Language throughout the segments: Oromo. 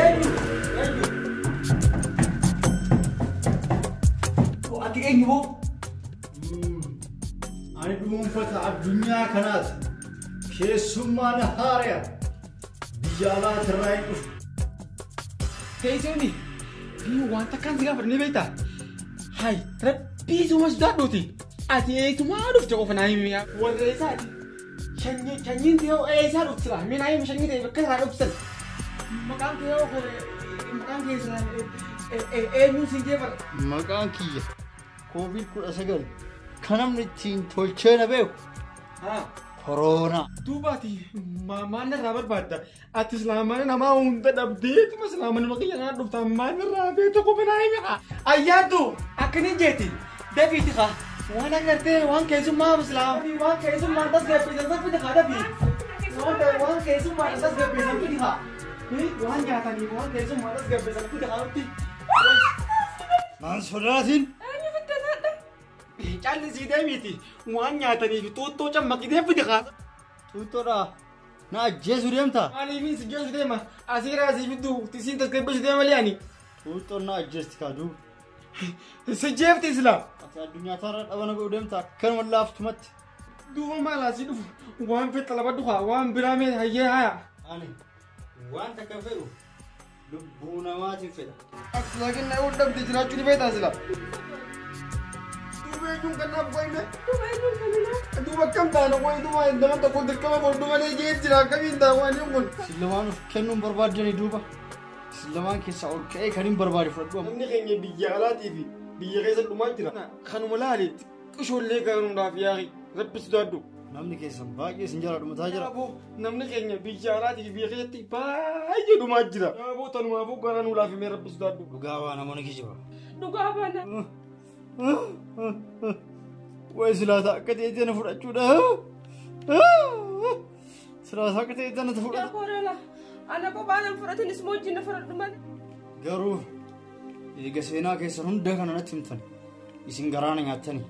Eenyu. Ati eenyu boo? Ani dhuunfata addunyaa kanaas keessummaan haaraya biyya alaatirraa hin dhufu. Teessumni wanta kan si gaafadhu ni beektaa? Hai rabbii suma sodaadhuuti. Ati eetumaa dhufte qofa naa himi warra isaati. Shanyiin ta'ee eessaa dhuftira? Minaa himi shanyii ta'e bakka isaa dhufsan. Maqaan keessaa eenyuun siin jeefara? Maqaan kiyya COVID-19 kan namni ittiin tolchee na beeku. Koronaa. Duubaati maal irraa barbaadda? Ati islaamana namaa hunda dhabdeetuma islaamana maqiyya naa dhufta maal irraa beektu qofa naa himi haa? Ayyaantu akkaniin jeeti dafiiti haa? Waan agartee waan keessummaa islaamii waan keessummaa tasgabbeessan saffiti haa dafi. Waan keessummaa tasgabbeessan fidi haa? Waan nyaatanii waan keessummaa tasgabbeessan fidi haa nuti. Naan sodaatiin. Caallisii deemiti waan nyaataniif xuuxxoo cammaqitee fidi haa? Xuuxxoodhaa na ajjeesuu deemtaa? Maaliifin si jeesu deema? Asiiraa asii fidduu tisiin tasgabbeessu deema liyaani? Xuuxxoon na ajjeesti kaaduu. Si jeefti islaa? Ati addunyaa taarra dhabana godhu deemtaa akkanuma laaftumatti. Duuba maal asii dhufu waan fedha labadhu haa waan biraa mee hayyee haya? Ani waan takka fedhu lubbuu namaatiin fedha. Laakiin na hundamti jiraachuu ni beektaa sila? Duuba eenyuun kan naaf qo'ime? Duuba kam taana qo'i duuba nama tokko dirqama godhu malee jeet jira akkamiin ta'a waan hin kun? Sillamaan of kennuun barbaaddanii duuba. Sillamaan keessaa ol ka'ee kan hin barbaade fudhadhu. Namni keenya biyya alaatii fi biyya keessa dhumaa jira. Kanuma laaleetti qishoollee garuudhaaf yaaqi rabbi sodaadhu. Namni keessan baay'ee sin jala dhumataa jira. Namni keenya biyya alaatii fi biyya keessatti baay'ee dhumaa jira. Yaaboo tanumaafuu gara nuu laafimee rabbi sodaadhu. Dhugaa waan namoonni kijiba. Dhugaa baana. Wayi silaata akka ta'e na fudhachuudha. Silaata akka ta'e na fudhata. Yaa koorela ana kophaan fudhatanis moojjii na fudhadhu malee. Garuu eega seenaa keessan hunda kana natti himtan isin garaana nyaattanii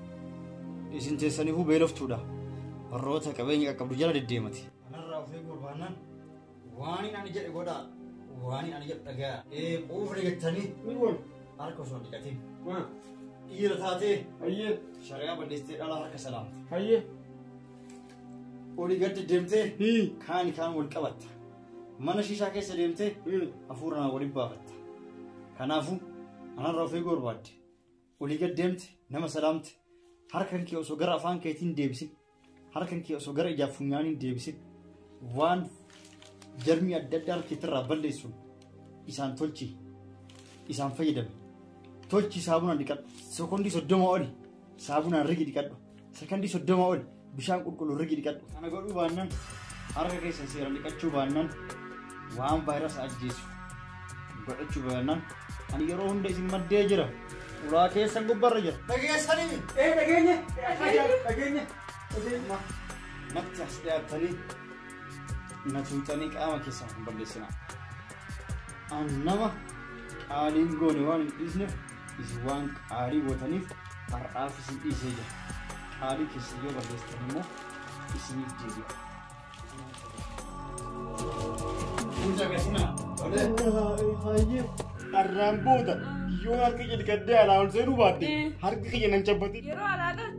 isin teessaniifuu beeloftuudha. Warroota qabeenya qaqqabdu jala deddeemati. Kanarraa of eeguu barbaannaan waan ani jedhe godhaa waan ani jedhe dhagaa. Quufni jettanii harka osoo hin dhiqatin. Dhiira taatee shari'aa balleessitee dhalaa harka salaamta. Olii gad deemtee kaan wal qabatta. Mana shishaa keessa deemtee hafuura naa waliin baafatta. Kanaafuu anarraa of eeguu barbaadde. Olii gad deemte nama salaamte harkan kee osoo gara afaan keetiin deebisin harkan kee osoo gara ijaaf funyaaniin deebisin waan jarmii adda addaa harkeetirraa balleessuun isaan tolchi isaan fayyadame. Tolchi saabunaan dhiqadhu. Sekondii 30 oli saabunaan rigi dhiqadhu. Sekondii 30 oli bishaan qulqulluu rigi dhiqadhu. Kana godhuu baannaan harka keessan seeraan dhiqachuu baannaan waan vaayirasii ajjeesu godhachuu baannaan ani yeroo hunda isin maddee jira. Uraa keessan gubbarra jira. Dhageessanii? Dhageenya. Natti as dhiyaattanii na tuuxanii qaama keessan hin balleessinaa. An nama qaaliin goone waan hin dhiisneef isin waan qaalii gootaniif har'aaf isin dhiisee jira. Qaalii keessa yoo balleessitan immoo isiniif deebi'a. Buusa gasinaa. Arraan booda yoo harki gadi gaddee alaa ol seenuu baadde harki kiyya nan cabbatin. Yeroo alaadhaa